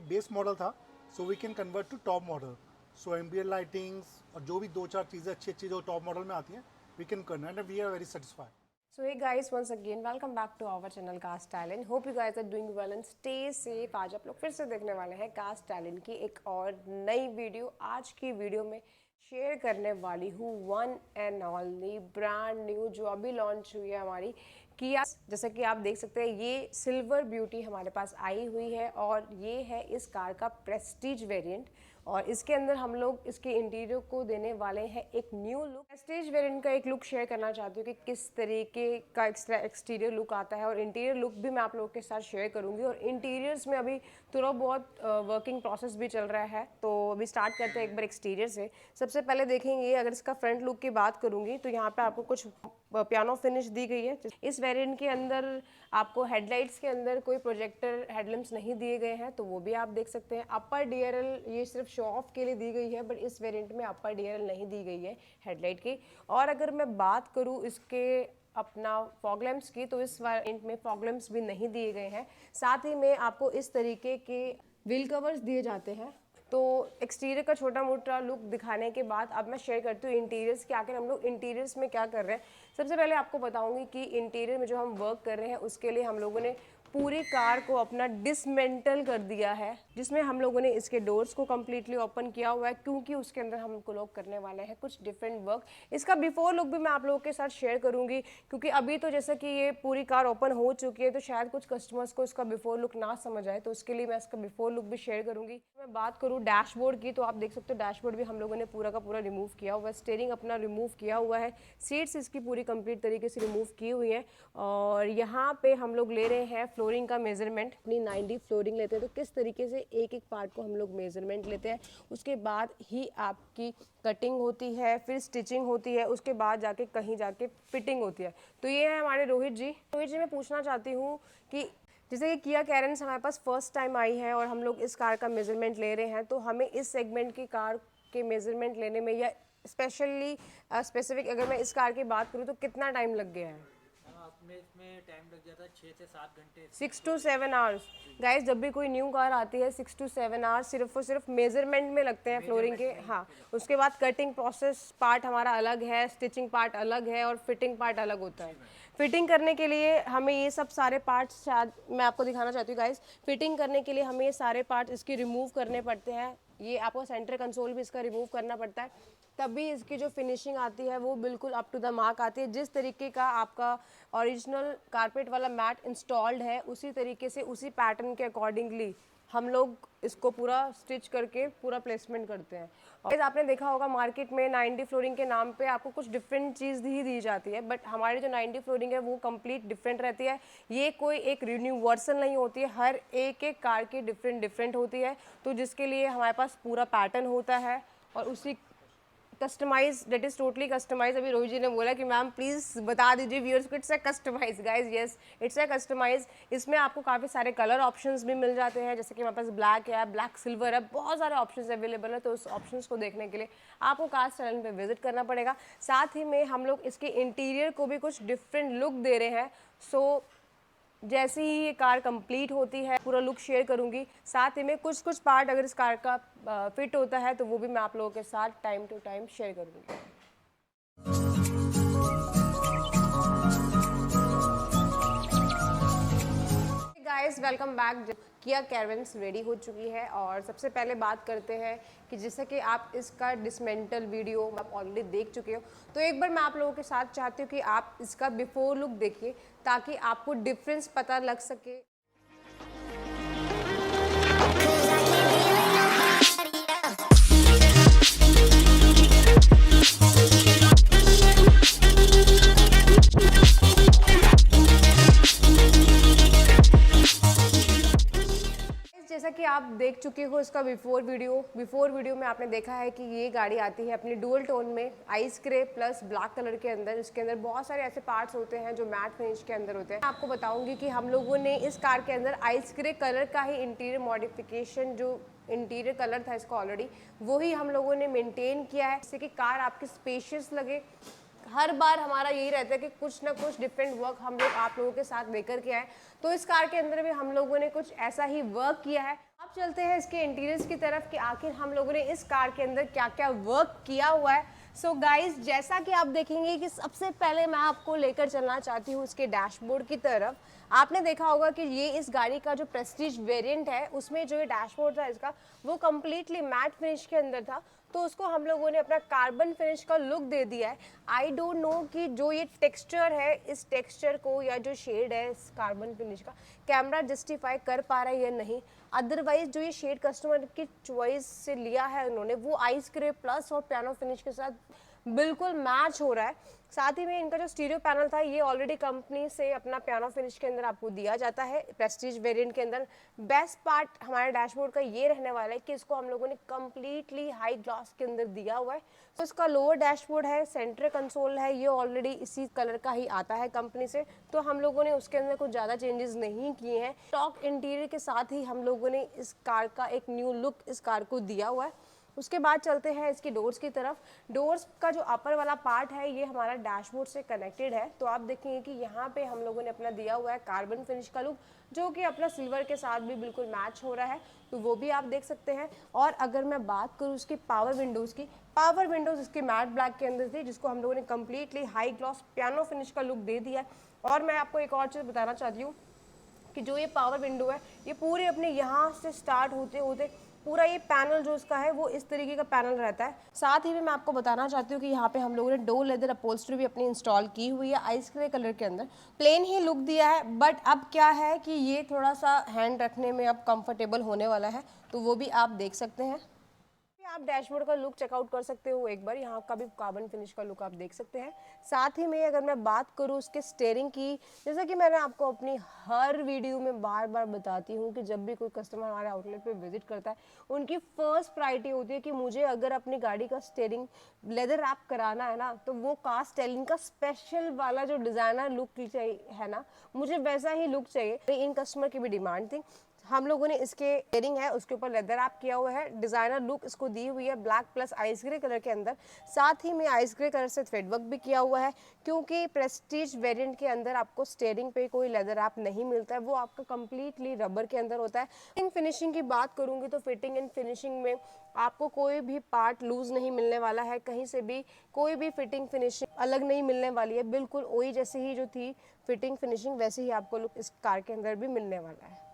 Base model था, so we can convert to top model. So ambient lightings और जो भी 2-4 चीज़ें अच्छी जो टॉप मॉडल में आती हैं, वी कैन करना and we are very satisfied. So hey guys, once again welcome back to our channel Cast Talent. Hope you guys are doing well and stay safe. आज आप लोग फिर से देखने वाले हैं Cast Talent की एक और नई वीडियो। आज की वीडियो में शेयर करने वाली हूँ one and only brand new जो अभी लॉन्च हुई है हमारी किया। जैसा कि आप देख सकते हैं ये सिल्वर ब्यूटी हमारे पास आई हुई है और ये है इस कार का प्रेस्टीज वेरिएंट और इसके अंदर हम लोग इसके इंटीरियर को देने वाले हैं एक न्यू लुक। प्रेस्टीज वेरिएंट का एक लुक शेयर करना चाहती हूँ कि किस तरीके का एक्सटीरियर लुक आता है और इंटीरियर लुक भी मैं आप लोगों के साथ शेयर करूँगी। और इंटीरियर्स में अभी थोड़ा बहुत वर्किंग प्रोसेस भी चल रहा है, तो अभी स्टार्ट करते हैं एक बार एक्सटीरियर से। सबसे पहले देखेंगे अगर इसका फ्रंट लुक की बात करूँगी तो यहाँ पर आपको कुछ पियानो फिनिश दी गई है। इस वेरिएंट के अंदर आपको हेडलाइट्स के अंदर कोई प्रोजेक्टर हेडलैम्प्स नहीं दिए गए हैं, तो वो भी आप देख सकते हैं। अपर डीआरएल ये सिर्फ शो ऑफ के लिए दी गई है, बट इस वेरिएंट में अपर डीआरएल नहीं दी गई है हेडलाइट की। और अगर मैं बात करूँ इसके अपना फॉग लैम्प्स की, तो इस वेरिएंट में फॉग लैम्प्स भी नहीं दिए गए हैं। साथ ही में आपको इस तरीके के व्हील कवर्स दिए जाते हैं। तो एक्सटीरियर का छोटा मोटा लुक दिखाने के बाद अब मैं शेयर करती हूँ इंटीरियर्स कि आखिर हम लोग इंटीरियर्स में क्या कर रहे हैं। सबसे पहले आपको बताऊंगी कि इंटीरियर में जो हम वर्क कर रहे हैं उसके लिए हम लोगों ने पूरी कार को अपना डिसमेंटल कर दिया है, जिसमें हम लोगों ने इसके डोर्स को कम्प्लीटली ओपन किया हुआ है क्योंकि उसके अंदर हमको लोग करने वाले हैं कुछ डिफरेंट वर्क। इसका बिफोर लुक भी मैं आप लोगों के साथ शेयर करूंगी क्योंकि अभी तो जैसा कि ये पूरी कार ओपन हो चुकी है तो शायद कुछ कस्टमर्स को इसका बिफोर लुक ना समझ आए, तो उसके लिए मैं इसका बिफोर लुक भी शेयर करूंगी। मैं बात करूँ डैशबोर्ड की तो आप देख सकते हो डैशबोर्ड भी हम लोगों ने पूरा का पूरा रिमूव किया हुआ है। स्टीयरिंग अपना रिमूव किया हुआ है, सीट्स इसकी पूरी कंप्लीट तरीके से रिमूव की हुई है। और यहाँ पे हम लोग ले रहे हैं फ्लोरिंग का मेजरमेंट। अपनी 9D फ्लोरिंग लेते हैं तो किस तरीके से एक एक पार्ट को हम लोग मेजरमेंट लेते हैं, उसके बाद ही आपकी कटिंग होती है, फिर स्टिचिंग होती है, उसके बाद जाके कहीं जाके फिटिंग होती है। तो ये है हमारे रोहित जी। रोहित जी मैं पूछना चाहती हूँ कि जैसे कि किया कैरेंस हमारे पास फर्स्ट टाइम आई है और हम लोग इस कार का मेजरमेंट ले रहे हैं, तो हमें इस सेगमेंट की कार के मेजरमेंट लेने में या स्पेशली स्पेसिफिक अगर मैं इस कार की बात करूँ तो कितना टाइम लग गया है? इसमें टाइम लग जाता है 6 से 7 घंटे, 6 to 7 आवर्स। गाइस जब भी कोई न्यू कार आती है 6 to 7 आवर्स सिर्फ और सिर्फ मेजरमेंट में लगते हैं फ्लोरिंग के। हाँ, उसके बाद कटिंग प्रोसेस पार्ट हमारा अलग है, स्टिचिंग पार्ट अलग है और फिटिंग पार्ट अलग होता है। फिटिंग करने के लिए हमें ये सब सारे पार्ट्स शायद मैं आपको दिखाना चाहती हूँ गाइस। फिटिंग करने के लिए हमें ये सारे पार्ट्स इसके रिमूव करने पड़ते हैं। ये आपको सेंटर कंसोल भी इसका रिमूव करना पड़ता है, तभी इसकी जो फिनिशिंग आती है वो बिल्कुल अप टू द मार्क आती है। जिस तरीके का आपका ओरिजिनल कारपेट वाला मैट इंस्टॉल्ड है उसी तरीके से उसी पैटर्न के अकॉर्डिंगली हम लोग इसको पूरा स्टिच करके पूरा प्लेसमेंट करते हैं। और आपने देखा होगा मार्केट में 9D फ्लोरिंग के नाम पे आपको कुछ डिफरेंट चीज़ ही दी जाती है, बट हमारी जो 9D फ्लोरिंग है वो कंप्लीट डिफरेंट रहती है। ये कोई एक यूनिवर्सल नहीं होती है, हर एक एक कार की डिफरेंट होती है, तो जिसके लिए हमारे पास पूरा पैटर्न होता है और उसी customize that is totally customize. अभी रोहित जी ने बोला कि मैम प्लीज़ बता दीजिए व्यूअर्स को it's a customize. Guys yes, it's a customize. इसमें आपको काफ़ी सारे कलर ऑप्शंस भी मिल जाते हैं, जैसे कि हमारे पास ब्लैक है, ब्लैक सिल्वर है, बहुत सारे ऑप्शंस अवेलेबल है। तो उस ऑप्शंस को देखने के लिए आपको कास्ट टैलेंट पे विजिट करना पड़ेगा। साथ ही में हम लोग इसके इंटीरियर को भी कुछ डिफरेंट लुक दे रहे हैं। सो जैसे ही ये कार कंप्लीट होती है पूरा लुक शेयर करूंगी। साथ ही में कुछ कुछ पार्ट अगर इस कार का फिट होता है तो वो भी मैं आप लोगों के साथ टाइम टू टाइम शेयर करूंगी। Guys welcome back. Kia Carens ready हो चुकी है और सबसे पहले बात करते हैं कि जैसे कि आप इसका डिसमेंटल वीडियो आप ऑलरेडी देख चुके हो, तो एक बार मैं आप लोगों के साथ चाहती हूँ कि आप इसका बिफोर लुक देखिए ताकि आपको डिफरेंस पता लग सके। जैसा कि आप देख चुके हो इसका बिफोर वीडियो में आपने देखा है कि ये गाड़ी आती है अपनी डुअल टोन में ice grey plus black colour के अंदर। इसके अंदर बहुत सारे ऐसे पार्ट्स होते हैं जो मैट फिनिश के अंदर होते हैं। मैं आपको बताऊंगी कि हम लोगों ने इस कार के अंदर आइस ग्रे कलर का ही इंटीरियर मॉडिफिकेशन, जो इंटीरियर कलर था इसका ऑलरेडी, वो ही हम लोगों ने मेंटेन किया है जिससे कि कार आपकी स्पेशियस लगे। हर बार हमारा यही रहता है कि कुछ ना कुछ डिफरेंट वर्क हम लोग आप लोगों के साथ लेकर के आए, तो इस कार के अंदर भी हम लोगों ने कुछ ऐसा ही वर्क किया है। अब चलते हैं इसके इंटीरियर्स की तरफ कि आखिर हम लोगों ने इस कार के अंदर क्या क्या वर्क किया हुआ है। सो गाइस, जैसा कि आप देखेंगे कि सबसे पहले मैं आपको लेकर चलना चाहती हूँ इसके डैशबोर्ड की तरफ। आपने देखा होगा कि ये इस गाड़ी का जो प्रेस्टीज वेरिएंट है उसमें जो ये डैशबोर्ड था इसका वो कम्प्लीटली मैट फिनिश के अंदर था, तो उसको हम लोगों ने अपना कार्बन फिनिश का लुक दे दिया है। आई डोंट नो कि जो ये टेक्सचर है इस टेक्सचर को या जो शेड है इस कार्बन फिनिश का कैमरा जस्टिफाई कर पा रहा है या नहीं। अदरवाइज जो ये शेड कस्टमर की चॉइस से लिया है उन्होंने वो आइस ग्रे प्लस और पियानो फिनिश के साथ बिल्कुल मैच हो रहा है। साथ ही में इनका जो स्टीरियो पैनल था ये ऑलरेडी कंपनी से अपना पियानो फिनिश के अंदर आपको दिया जाता है प्रेस्टीज वेरिएंट के अंदर। बेस्ट पार्ट हमारे डैशबोर्ड का ये रहने वाला है कि इसको हम लोगों ने कम्प्लीटली हाई ग्लास के अंदर दिया हुआ है। तो इसका लोअर डैशबोर्ड है, सेंटर कंसोल है, ये ऑलरेडी इसी कलर का ही आता है कंपनी से, तो हम लोगों ने उसके अंदर कुछ ज़्यादा चेंजेस नहीं किए हैं। टॉक इंटीरियर के साथ ही हम लोगों ने इस कार का एक न्यू लुक इस कार को दिया हुआ है। उसके बाद चलते हैं इसकी डोर्स की तरफ। डोर्स का जो अपर वाला पार्ट है ये हमारा डैशबोर्ड से कनेक्टेड है, तो आप देखेंगे कि यहाँ पे हम लोगों ने अपना दिया हुआ है कार्बन फिनिश का लुक जो कि अपना सिल्वर के साथ भी बिल्कुल मैच हो रहा है, तो वो भी आप देख सकते हैं। और अगर मैं बात करूँ उसकी पावर विंडोज़ की, पावर विंडोज़ इसके मैट ब्लैक के अंदर थी जिसको हम लोगों ने completely high gloss piano finish का लुक दे दिया है। और मैं आपको एक और चीज़ बताना चाहती हूँ कि जो ये पावर विंडो है ये पूरे अपने यहाँ से स्टार्ट होते होते पूरा ये पैनल जो इसका है वो इस तरीके का पैनल रहता है। साथ ही में मैं आपको बताना चाहती हूँ कि यहाँ पे हम लोगों ने डो लेदर अपहोल्स्ट्री भी अपनी इंस्टॉल की हुई है आइस ग्रे कलर के अंदर। प्लेन ही लुक दिया है, बट अब क्या है कि ये थोड़ा सा हैंड रखने में अब कंफर्टेबल होने वाला है, तो वो भी आप देख सकते हैं। आप डैशबोर्ड का लुक चेकआउट कर सकते हो एक बार, यहाँ का भी कार्बन फिनिश का लुक आप देख सकते हैं। साथ ही में अगर मैं बात करूँ उसके स्टीयरिंग की, जैसा कि मैंने आपको अपनी हर वीडियो में बार बार बताती हूँ कि जब भी कोई कस्टमर हमारे आउटलेट पे विजिट करता है उनकी फर्स्ट प्रायोरिटी होती है कि मुझे अगर अपनी गाड़ी का स्टीयरिंग लेदर रैप कराना है ना, तो वो कास्ट स्टाइलिंग का स्पेशल वाला जो डिज़ाइनर लुक चाहिए है ना, मुझे वैसा ही लुक चाहिए। इन कस्टमर की भी डिमांड थी। हम लोगों ने इसके बेरिंग है उसके ऊपर लेदर रैप किया हुआ है, डिजाइनर लुक इसको दी हुई है black plus ice grey colour के अंदर। साथ ही में आइस ग्रे कलर से थ्रेड वर्क भी किया हुआ है, क्योंकि प्रेस्टीज वेरिएंट के अंदर आपको स्टीयरिंग पे कोई लेदर रैप नहीं मिलता है, वो आपका कंप्लीटली रबर के अंदर होता है। इन फिनिशिंग की बात करूंगी तो फिटिंग एंड फिनिशिंग में आपको कोई भी पार्ट लूज नहीं मिलने वाला है, कहीं से भी कोई भी फिटिंग फिनिशिंग अलग नहीं मिलने वाली है, बिल्कुल वही जैसे ही जो थी फिटिंग फिनिशिंग वैसे ही आपको लुक इस कार के अंदर भी मिलने वाला है।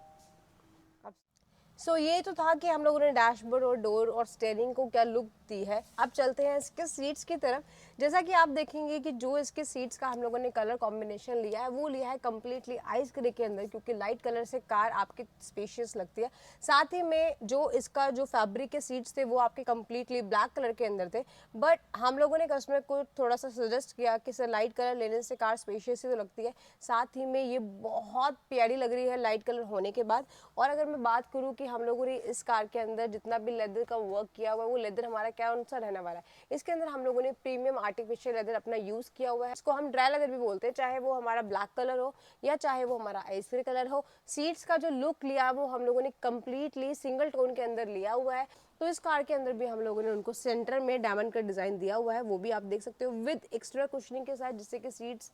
सो ये तो था कि हम लोगों ने डैशबोर्ड और डोर और स्टीयरिंग को क्या लुक दी है। अब चलते हैं इसके सीट्स की तरफ। जैसा कि आप देखेंगे कि जो इसके सीट्स का हम लोगों ने कलर कॉम्बिनेशन लिया है वो लिया है कम्प्लीटली आइस ग्रे के अंदर, क्योंकि लाइट कलर से कार आपकी स्पेशियस लगती है। साथ ही में जो इसका जो फैब्रिक के सीट्स थे वो आपके कम्प्लीटली ब्लैक कलर के अंदर थे, बट हम लोगों ने कस्टमर को थोड़ा सा सजेस्ट किया कि सर लाइट कलर लेने से कार स्पेशियस ही तो लगती है, साथ ही में ये बहुत प्यारी लग रही है लाइट कलर होने के बाद। और अगर मैं बात करूँ कि हम लोगों ने इस कार के अंदर जितना भी लेदर का वर्क किया हुआ है वो लेदर हमारा क्या सा रहने वाला है, इसके अंदर हम लोगों ने प्रीमियम आर्टिफिशियल लेदर अपना यूज किया हुआ है। इसको हम ड्राई लेदर भी बोलते हैं, चाहे वो हमारा ब्लैक कलर हो या चाहे वो हमारा आइस ग्रे कलर हो। सीट्स का जो लुक लिया वो हम लोगों ने कम्प्लीटली सिंगल टोन के अंदर लिया हुआ है, तो इस कार के अंदर भी हम लोगों ने उनको सेंटर में डायमंड का डिजाइन दिया हुआ है, वो भी आप देख सकते हो विद एक्स्ट्रा कुशनिंग के साथ, जिससे कि सीट्स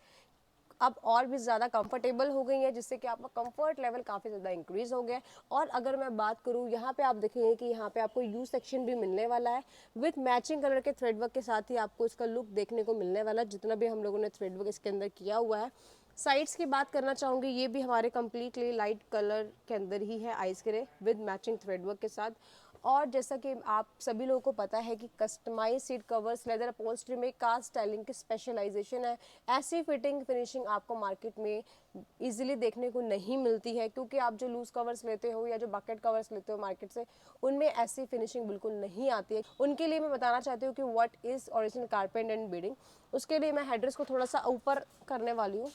अब और भी ज़्यादा कंफर्टेबल हो गई है, जिससे कि आपका कंफर्ट लेवल काफ़ी ज़्यादा इंक्रीज हो गया है। और अगर मैं बात करूँ यहाँ पे आप देखेंगे कि यहाँ पे आपको यू सेक्शन भी मिलने वाला है विथ मैचिंग कलर के थ्रेड वर्क के साथ ही आपको इसका लुक देखने को मिलने वाला है, जितना भी हम लोगों ने थ्रेड वर्क इसके अंदर किया हुआ है। साइड्स की बात करना चाहूँगी, ये भी हमारे कम्प्लीटली लाइट कलर के अंदर ही है ice grey with matching thread work के साथ। और जैसा कि आप सभी लोगों को पता है कि customize seat covers leather upholstery में कास्ट स्टाइलिंग की स्पेशलाइजेशन है। ऐसी फिटिंग फिनिशिंग आपको मार्केट में इजीली देखने को नहीं मिलती है, क्योंकि आप जो लूज कवर्स लेते हो या जो बकेट कवर्स लेते हो मार्केट से उनमें ऐसी फिनिशिंग बिल्कुल नहीं आती है। उनके लिए मैं बताना चाहती हूँ कि what is original carpet and beading. उसके लिए मैं हेडरेस्ट को थोड़ा सा ऊपर करने वाली हूँ।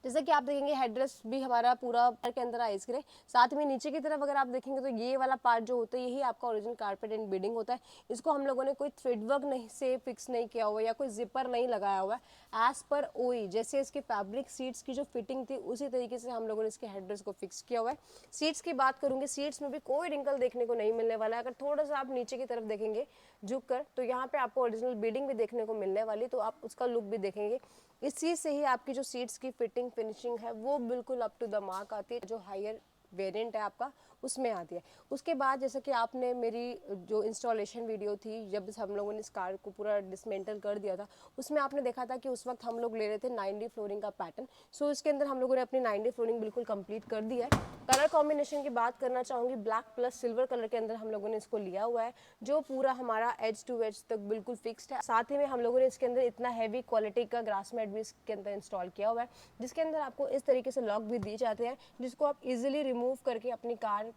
जैसे कि आप देखेंगे हेडरेस्ट भी हमारा पूरा के अंदर आइस ग्रे, साथ में नीचे की तरफ अगर आप देखेंगे तो ये वाला पार्ट जो होता है यही आपका ओरिजिनल कारपेट एंड बीडिंग होता है। इसको हम लोगों ने कोई थ्रेड वर्क नहीं से फिक्स नहीं किया हुआ या कोई जिपर नहीं लगाया हुआ है, एज पर ओई जैसे इसके फैब्रिक सीट्स की जो फिटिंग थी उसी तरीके से हम लोगों ने इसके हेडरेस्ट को फिक्स किया हुआ है। सीट्स की बात करूंगी, सीट्स में भी कोई रिंकल देखने को नहीं मिलने वाला है। अगर थोड़ा सा आप नीचे की तरफ देखेंगे झुक कर तो यहाँ पे आपको ओरिजिनल बीडिंग भी देखने को मिलने वाली, तो आप उसका लुक भी देखेंगे। इस चीज़ से ही आपकी जो सीट्स की फिटिंग फिनिशिंग है वो बिल्कुल अप टू द मार्क आती है। जो हायर वेरिएंट है आपका उसमें आती है। उसके बाद जैसे कि आपने मेरी जो इंस्टॉलेशन वीडियो थी, जब हम लोगों ने इस कार को पूरा डिसमेंटल कर दिया था, उसमें आपने देखा था कि उस वक्त हम लोग ले रहे थे 9D फ्लोरिंग का पैटर्न। सो इसके अंदर हम लोगों ने अपनी 9D फ्लोरिंग बिल्कुल कंप्लीट कर दी है। कलर कॉम्बिनेशन की बात करना चाहूँगी, ब्लैक प्लस सिल्वर कलर के अंदर हम लोगों ने इसको लिया हुआ है, जो पूरा हमारा एज टू एज तक बिल्कुल फिक्स्ड है। साथ ही में हम लोगों ने इसके अंदर इतना हैवी क्वालिटी का ग्रास मैट भी इसके अंदर इंस्टॉल किया हुआ है, जिसके अंदर आपको इस तरीके से लॉक भी दिए जाते हैं, जिसको आप इजीली रिमूव करके अपनी कार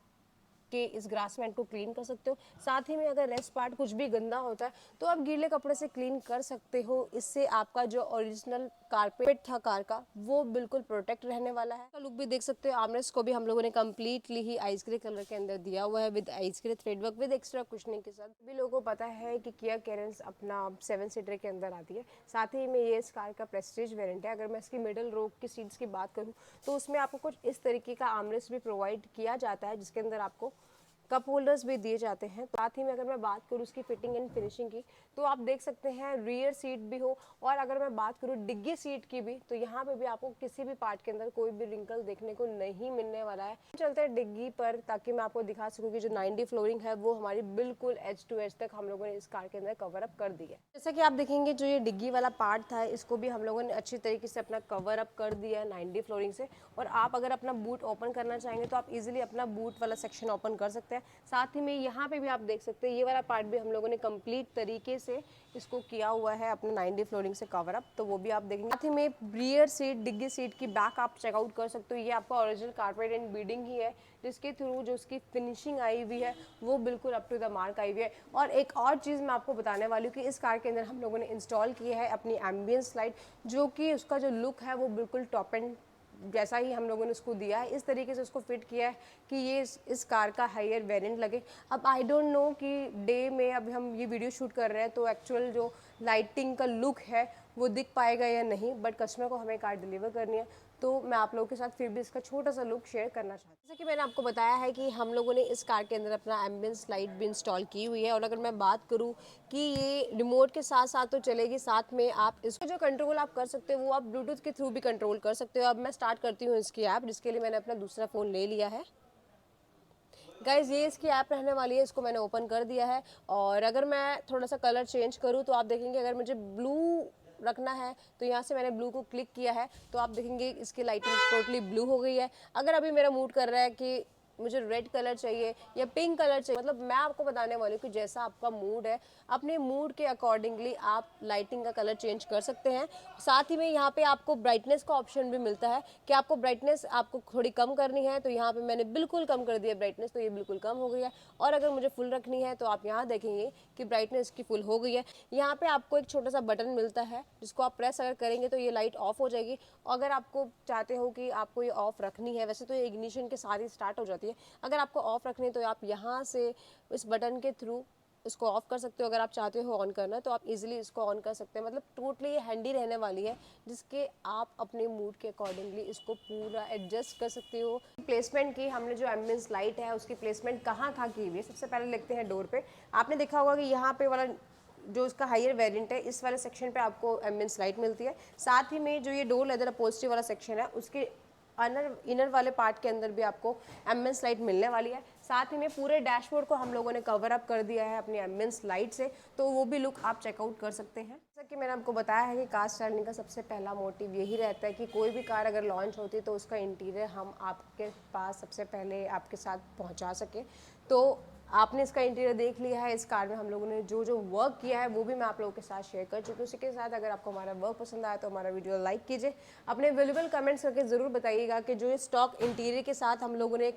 के इस ग्रास मैट को क्लीन कर सकते हो। साथ ही में अगर रेस्ट पार्ट कुछ भी गंदा होता है तो आप गीले कपड़े से क्लीन कर सकते हो। इससे आपका जो ओरिजिनल कारपेट था कार का, वो बिल्कुल प्रोटेक्ट रहने वाला है। लुक भी देख सकते हो, आर्मरेस्ट को भी हम लोगों ने कम्प्लीटली ही आइस ग्रे कलर के अंदर दिया हुआ है, with ice grey thread work with extra cushioning के साथ। सभी लोगों को पता है कि किया कैरेंस अपना 7 सीटर के अंदर आती है। साथ ही में ये इस कार का प्रेस्टीज वेरिएंट है। अगर मैं इसकी मिडिल रो की सीट्स की बात करूँ तो उसमें आपको कुछ इस तरीके का आर्मरेस्ट भी प्रोवाइड किया जाता है, जिसके अंदर आपको कप होल्डर्स भी दिए जाते हैं। साथ ही में अगर मैं बात करूँ उसकी फिटिंग एंड फिनिशिंग की, तो आप देख सकते हैं रियर सीट भी हो, और अगर मैं बात करूँ डिग्गी सीट की भी, तो यहाँ पे भी आपको किसी भी पार्ट के अंदर कोई भी रिंकल देखने को नहीं मिलने वाला है। चलते हैं डिग्गी पर, ताकि मैं आपको दिखा सकूँ कि जो 9D फ्लोरिंग है वो हमारी बिल्कुल एज टू एज तक हम लोगों ने इस कार के अंदर कवर अप कर दी है। जैसा कि आप देखेंगे, जो ये डिग्गी वाला पार्ट था, इसको भी हम लोगों ने अच्छी तरीके से अपना कवर अप कर दिया है 9D फ्लोरिंग से। और आप अगर अपना बूट ओपन करना चाहेंगे तो आप इजीली अपना बूट वाला सेक्शन ओपन कर सकते हैं। साथ ही में यहाँ पे भी आप देख सकते हैं, ये वाला पार्ट भी हम लोगों ने कंप्लीट तरीके से इसको किया हुआ है अपने 9D फ्लोरिंग से कवर अप, तो वो भी आप देखेंगे। साथ ही में रियर सीट, डिग्गी सीट की बैक आप चेकआउट कर सकते हो। ये आपका ओरिजिनल कारपेट एंड बीडिंग ही है, जिसके थ्रू जो उसकी फिनिशिंग आई हुई है वो बिल्कुल अप टू द मार्क आई हुई है। और एक और चीज़ मैं आपको बताने वाली हूँ कि इस कार के अंदर हम लोगों ने इंस्टॉल की है अपनी एम्बियंस लाइट, जो कि उसका जो लुक है वो बिल्कुल टॉप एंड जैसा ही हम लोगों ने उसको दिया है, इस तरीके से उसको फिट किया है कि ये इस कार का हायर वेरिएंट लगे। अब आई डोंट नो कि डे में अभी हम ये वीडियो शूट कर रहे हैं तो एक्चुअल जो लाइटिंग का लुक है वो दिख पाएगा या नहीं, बट कस्टमर को हमें कार डिलीवर करनी है, तो मैं आप लोगों के साथ फिर भी इसका छोटा सा लुक शेयर करना चाहती हूँ। जैसे कि मैंने आपको बताया है कि हम लोगों ने इस कार के अंदर अपना एम्बियंस लाइट भी इंस्टॉल की हुई है। और अगर मैं बात करूँ कि ये रिमोट के साथ साथ तो चलेगी, साथ में आप इसको जो कंट्रोल आप कर सकते हो वो आप ब्लूटूथ के थ्रू भी कंट्रोल कर सकते हो। अब मैं स्टार्ट करती हूँ इसकी ऐप, जिसके लिए मैंने अपना दूसरा फ़ोन ले लिया है। गाइज, ये इसकी ऐप रहने वाली है, इसको मैंने ओपन कर दिया है। और अगर मैं थोड़ा सा कलर चेंज करूँ तो आप देखेंगे, अगर मुझे ब्लू रखना है तो यहाँ से मैंने ब्लू को क्लिक किया है तो आप देखेंगे इसकी लाइटिंग टोटली ब्लू हो गई है। अगर अभी मेरा मूड कर रहा है कि मुझे रेड कलर चाहिए या पिंक कलर चाहिए, मतलब मैं आपको बताने वाली हूँ कि जैसा आपका मूड है, अपने मूड के अकॉर्डिंगली आप लाइटिंग का कलर चेंज कर सकते हैं। साथ ही में यहाँ पे आपको ब्राइटनेस का ऑप्शन भी मिलता है कि आपको ब्राइटनेस आपको थोड़ी कम करनी है, तो यहाँ पे मैंने बिल्कुल कम कर दिया ब्राइटनेस, तो ये बिल्कुल कम हो गई है। और अगर मुझे फुल रखनी है तो आप यहाँ देखेंगे कि ब्राइटनेस की फुल हो गई है। यहाँ पे आपको एक छोटा सा बटन मिलता है, जिसको आप प्रेस अगर करेंगे तो ये लाइट ऑफ हो जाएगी। अगर आपको चाहते हो कि आपको ये ऑफ रखनी है, वैसे तो ये इग्निशन के साथ ही स्टार्ट हो जाती है, अगर आपको ऑफ रखनी है तो आप यहाँ से इस बटन के थ्रू इसको ऑफ कर सकते हो। अगर आप चाहते हो ऑन करना तो आप इजीली इसको ऑन कर सकते हैं। मतलब टोटली ये हैंडी रहने वाली है, जिसके आप अपने मूड के अकॉर्डिंगली इसको पूरा एडजस्ट कर सकते हो। प्लेसमेंट की हमने जो एम्बियंस लाइट है उसकी प्लेसमेंट कहाँ की हुई है, सबसे पहले लिखते हैं डोर पे। आपने देखा होगा कि यहाँ पे वाला जो उसका हायर वेरिएंट है, इस वाले सेक्शन पे आपको एम्बियंस लाइट मिलती है। साथ ही में जो ये डोर लेदर अपहोल्स्ट्री वाला सेक्शन है, उसके इनर वाले पार्ट के अंदर भी आपको एम्बियंस लाइट मिलने वाली है। साथ ही में पूरे डैशबोर्ड को हम लोगों ने कवर अप कर दिया है अपनी एम्बियंस लाइट से, तो वो भी लुक आप चेकआउट कर सकते हैं। जैसा कि मैंने आपको बताया है कि कार स्टाइलिंग का सबसे पहला मोटिव यही रहता है कि कोई भी कार अगर लॉन्च होती है तो उसका इंटीरियर हम आपके पास सबसे पहले आपके साथ पहुंचा सके। तो आपने इसका इंटीरियर देख लिया है। इस कार में हम लोगों ने जो जो वर्क किया है वो भी मैं आप लोगों के साथ शेयर कर चुकी हूँ। उसी के साथ अगर आपको हमारा वर्क पसंद आया तो हमारा वीडियो लाइक कीजिए। अपने वैल्यूबल कमेंट्स करके ज़रूर बताइएगा कि जो ये स्टॉक इंटीरियर के साथ हम लोगों ने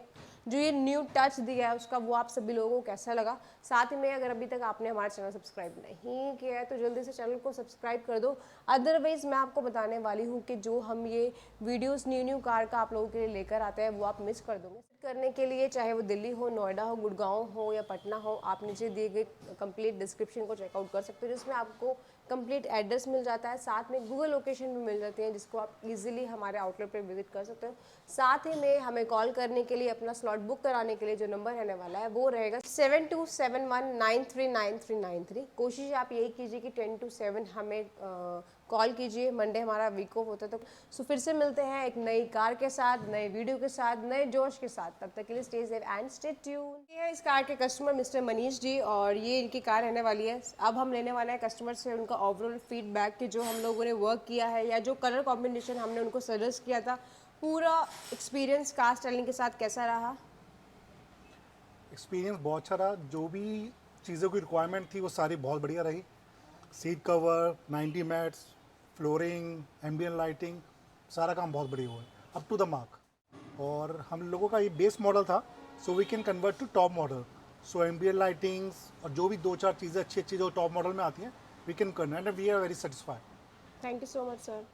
जो ये न्यू टच दिया है उसका वो आप सभी लोगों को कैसा लगा। साथ ही में अगर अभी तक आपने हमारा चैनल सब्सक्राइब नहीं किया है तो जल्दी से चैनल को सब्सक्राइब कर दो। अदरवाइज़ मैं आपको बताने वाली हूँ कि जो हम ये वीडियोस न्यू कार का आप लोगों के लिए लेकर आते हैं वो आप मिस कर दोगे। करने के लिए चाहे वो दिल्ली हो, नोएडा हो, गुड़गांव हो या पटना हो, आप नीचे दिए गए कंप्लीट डिस्क्रिप्शन को चेकआउट कर सकते हो, जिसमें आपको कंप्लीट एड्रेस मिल जाता है। साथ में गूगल लोकेशन भी मिल जाती है, जिसको आप इजीली हमारे आउटलेट पर विजिट कर सकते हो। साथ ही में हमें कॉल करने के लिए, अपना स्लॉट बुक कराने के लिए जो नंबर रहने वाला है वो रहेगा 7271939393। कोशिश आप यही कीजिए कि 10 to 7 हमें कॉल कीजिए। मंडे हमारा वीक ऑफ होता है, तो सो फिर से मिलते हैं एक नई कार के साथ, नए वीडियो के साथ, नए जोश के साथ। तब तक के लिए stay safe and stay tune. ये है इस कार के कस्टमर मिस्टर मनीष जी, और ये इनकी कार रहने वाली है। अब हम लेने वाले हैं कस्टमर से उनका ओवरऑल फीडबैक कि जो हम लोगों ने वर्क किया है या जो कलर कॉम्बिनेशन हमने उनको सजेस्ट किया था, पूरा एक्सपीरियंस कार स्टाइलिंग के साथ कैसा रहा। एक्सपीरियंस बहुत अच्छा रहा। जो भी चीज़ों की रिक्वायरमेंट थी वो सारी बहुत बढ़िया रही। Seat cover, 90 mats, flooring, ambient lighting, सारा काम बहुत बढ़िया हुआ है, अप टू द मार्क। और हम लोगों का ये बेस मॉडल था, so we can convert to top model. So ambient lightings और जो भी दो चार चीज़ें अच्छी अच्छी जो टॉप मॉडल में आती हैं, वी कैन करना and we are very satisfied. Thank you so much sir.